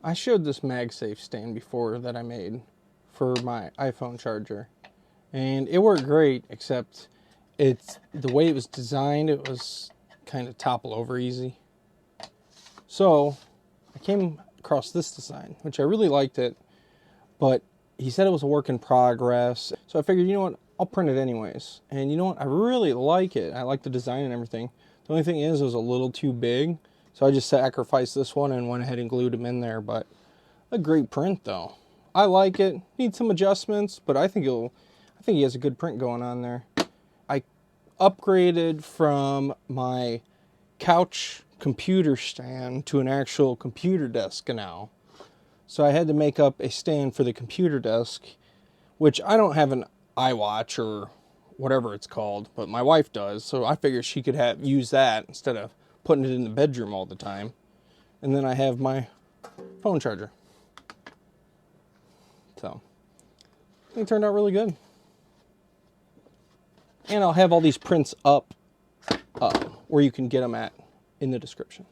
I showed this Magsafe stand before that I made for my iPhone charger, and it worked great, except the way it was designed, it was kind of topple over easy. So I came across this design, which I really liked it, but he said it was a work in progress. So I figured, you know what, I'll print it anyways. And you know what, I really like it. I like the design and everything. The only thing is, it was a little too big. So I just sacrificed this one and went ahead and glued them in there. But a great print though. I like it. Needs some adjustments, but I think he has a good print going on there. I upgraded from my couch computer stand to an actual computer desk now. So I had to make up a stand for the computer desk, which I don't have an iWatch or whatever it's called, but my wife does. So I figured she could use that instead of putting it in the bedroom all the time. And then I have my phone charger. So I think it turned out really good. And I'll have all these prints up where you can get them at in the description.